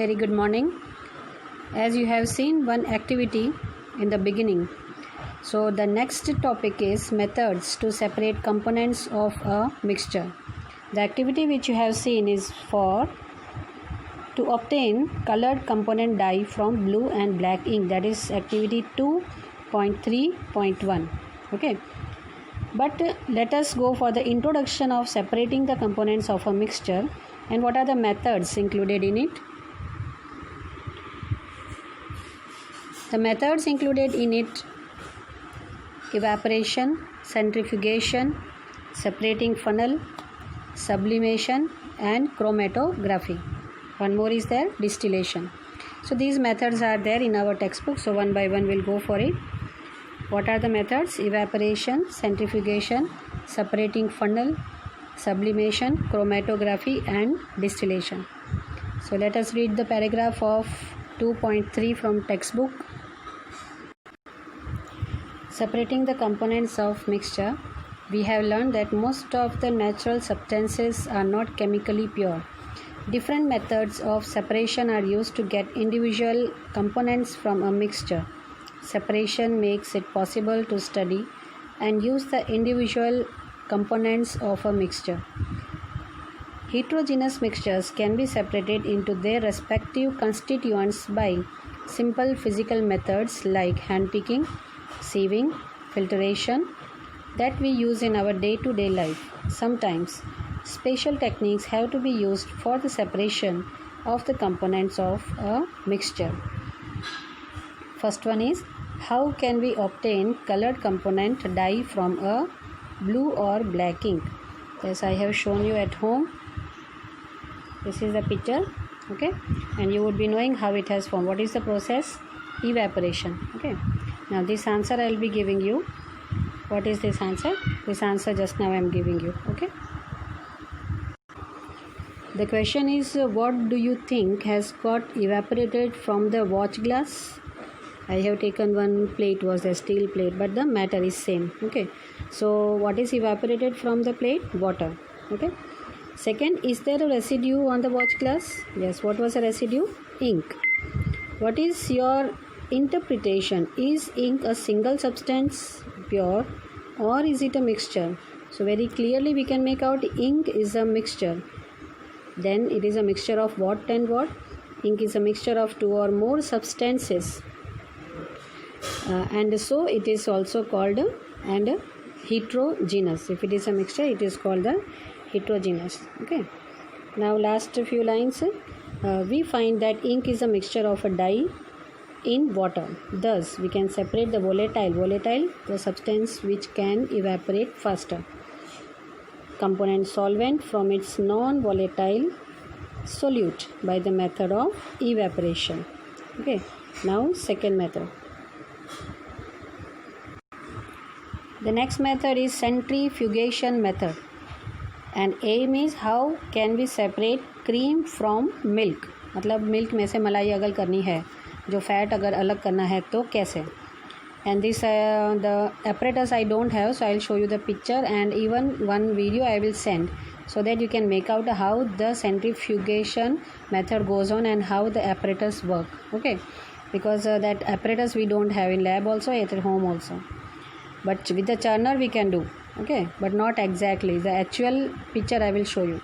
very good morning. As you have seen one activity in the beginning, so the next topic is methods to separate components of a mixture. The activity which you have seen is for to obtain colored component dye from blue and black ink, that is activity 2.3.1. okay, but let us go for the introduction of separating the components of a mixture and what are the methods included in it. The methods included in it: evaporation, centrifugation, separating funnel, sublimation and chromatography. One more is there, distillation. So these methods are there in our textbook, so one by one we'll go for it. What are the methods? Evaporation, centrifugation, separating funnel, sublimation, chromatography and distillation. So let us read the paragraph of 2.3 from textbook. Separating the components of mixture, we have learned that most of the natural substances are not chemically pure. Different methods of separation are used to get individual components from a mixture. Separation makes it possible to study and use the individual components of a mixture. Heterogeneous mixtures can be separated into their respective constituents by simple physical methods like handpicking, sieving, filtration that we use in our day-to-day life. Sometimes special techniques have to be used for the separation of the components of a mixture. First one is, how can we obtain colored component dye from a blue or black ink? As I have shown you at home, this is the picture, okay, and you would be knowing how it has formed. What is the process? Evaporation. Okay, now this answer I will be giving you. What is this answer? This answer just now I am giving you. Okay, the question is, what do you think has got evaporated from the watch glass? I have taken one plate, was a steel plate, but the matter is same. Okay, so what is evaporated from the plate? Water. Okay, second, is there a residue on the watch glass? Yes. What was the residue? Ink. What is your interpretation? Is ink a single substance, pure, or is it a mixture? So very clearly we can make out ink is a mixture. Then it is a mixture of what and what? Ink is a mixture of two or more substances, and so it is also called heterogeneous. If it is a mixture, it is called the heterogeneous. Okay, now last few lines. We find that ink is a mixture of a dye in water. Thus we can separate the volatile, the substance which can evaporate faster, component solvent from its non-volatile solute by the method of evaporation. Okay, now second method. The next method is centrifugation method, and aim is how can we separate cream from milk. मतलब milk में से मलाई अगर करनी है, जो fat अगर अलग करना है तो कैसे. And this the apparatus I don't have, so I will show you the picture and even one video I will send, so that you can make out how the centrifugation method goes on and how the apparatus work. Okay, because that apparatus we don't have in lab also, at home also, but with the churner we can do. Okay, but not exactly the actual picture I will show you.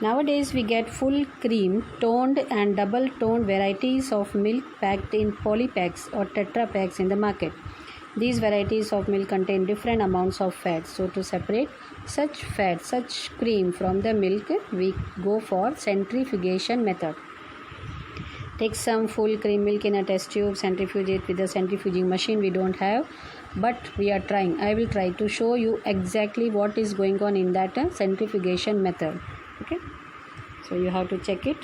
Nowadays we get full cream, toned and double toned varieties of milk packed in polypacks or tetra packs in the market. These varieties of milk contain different amounts of fat. So to separate such fat, such cream from the milk, we go for centrifugation method. Take some full cream milk in a test tube, centrifuge it with a centrifuging machine. We don't have, but we are trying. I will try to show you exactly what is going on in that centrifugation method. Okay, so you have to check it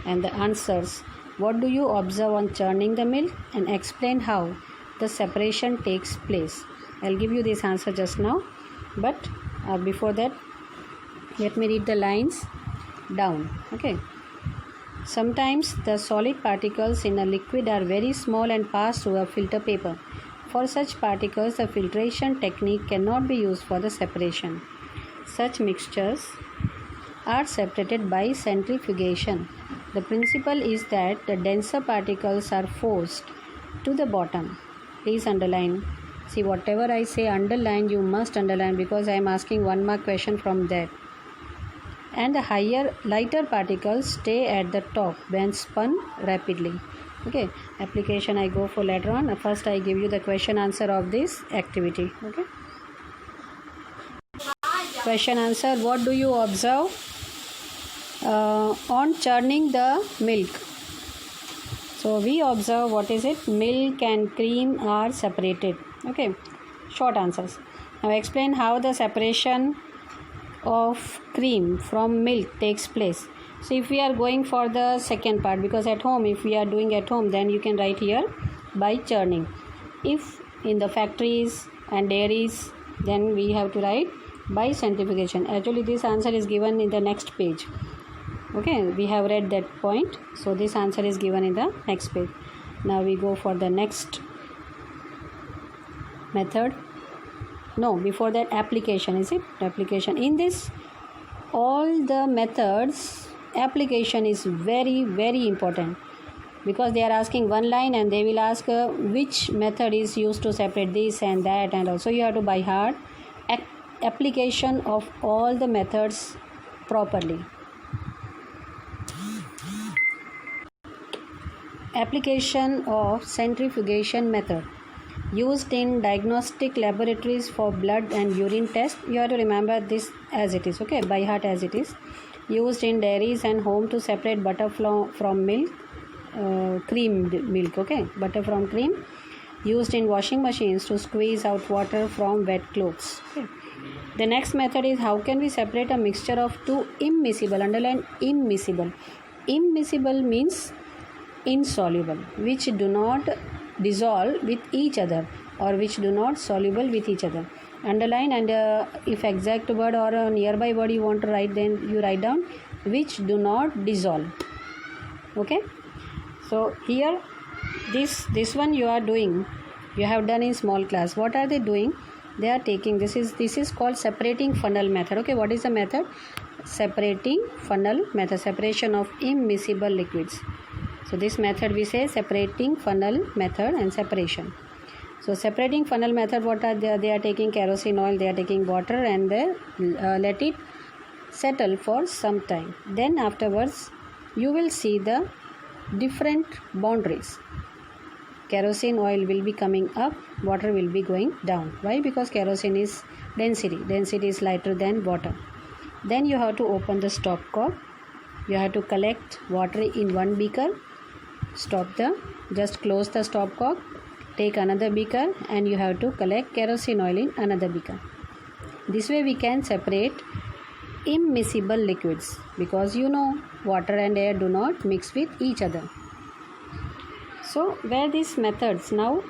and the answers. What do you observe on churning the milk, and explain how the separation takes place. I'll give you this answer just now, but before that let me read the lines down. Okay, sometimes the solid particles in a liquid are very small and pass through a filter paper. For such particles, the filtration technique cannot be used for the separation. Such mixtures are separated by centrifugation. The principle is that the denser particles are forced to the bottom. Please underline. See, whatever I say underline, you must underline, because I am asking 1 mark question from that. And the lighter particles stay at the top when spun rapidly. Okay, application I go for later on. First I give you the question answer of this activity. Okay, question answer. What do you observe on churning the milk? So we observe, what is it? Milk and cream are separated. Okay, short answers. Now explain how the separation of cream from milk takes place. So if we are going for the second part, because at home, if we are doing at home, then you can write here by churning. If in the factories and dairies, then we have to write by centrifugation. Actually this answer is given in the next page. Okay, we have read that point, so this answer is given in the next page. Now we go for the next method. No, before that, application. Is it application? In this all the methods, application is very, very important, because they are asking one line and they will ask which method is used to separate this and that, and also you have to by heart application of all the methods properly. Application of centrifugation method used in diagnostic laboratories for blood and urine test. You have to remember this as it is. Okay, by heart as it is. Used in dairies and home to separate butter from milk, creamed milk. Okay, butter from cream. Used in washing machines to squeeze out water from wet clothes. Okay. The next method is, how can we separate a mixture of two immiscible? Underline immiscible. Immiscible means insoluble, which do not dissolve with each other, or which do not soluble with each other. Underline, and if exact word or a nearby word you want to write, then you write down which do not dissolve. Okay, so here this one you are doing, you have done in small class. What are they doing? They are taking, this is called separating funnel method. Okay, what is the method? Separating funnel method, separation of immiscible liquids. So this method we say separating funnel method and separation. So separating funnel method, what are they are taking kerosene oil, they are taking water, and they let it settle for some time. Then afterwards you will see the different boundaries. Kerosene oil will be coming up, water will be going down. Why? Because kerosene is density is lighter than water. Then you have to open the stopcock. You have to collect water in one beaker. Just close the stopcock, take another beaker, and you have to collect kerosene oil in another beaker. This way we can separate immiscible liquids, because you know water and air do not mix with each other. So where these methods now?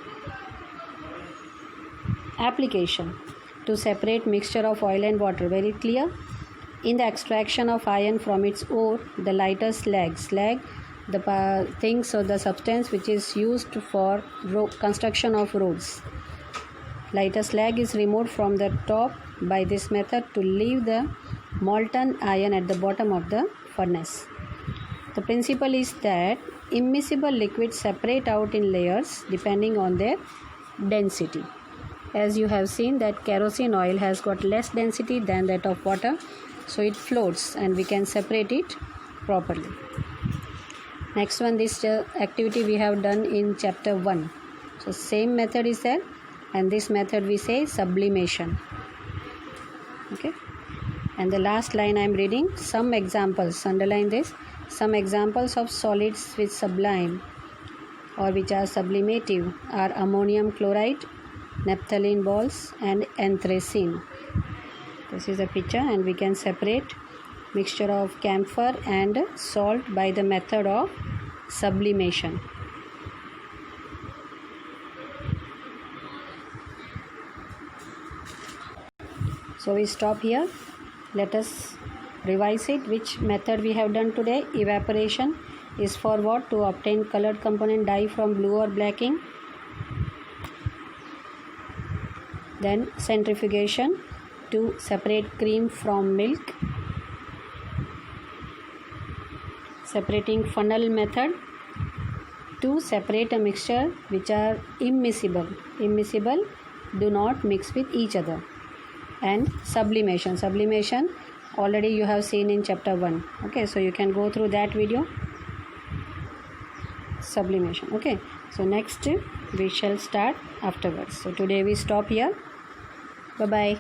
Application to separate mixture of oil and water, very clear. In the extraction of iron from its ore, the lighter slag, the things or the substance which is used for construction of roads. Lighter slag is removed from the top by this method to leave the molten iron at the bottom of the furnace. The principle is that immiscible liquids separate out in layers depending on their density. As you have seen that kerosene oil has got less density than that of water, so it floats and we can separate it properly. Next one, this activity we have done in chapter 1. So same method is there, and this method we say sublimation. Okay, and the last line I am reading, some examples, underline this, some examples of solids which sublime or which are sublimative are ammonium chloride, naphthalene balls, and anthracene. This is a picture, and we can separate mixture of camphor and salt by the method of sublimation. So we stop here. Let us revise it. Which method we have done today? Evaporation is for what? To obtain colored component dye from blue or black ink. Then centrifugation to separate cream from milk. separating funnel method to separate a mixture which are immiscible, do not mix with each other. And sublimation already you have seen in chapter 1. Okay, so you can go through that video. Sublimation. Okay, so next we shall start afterwards. So today we stop here. Bye bye.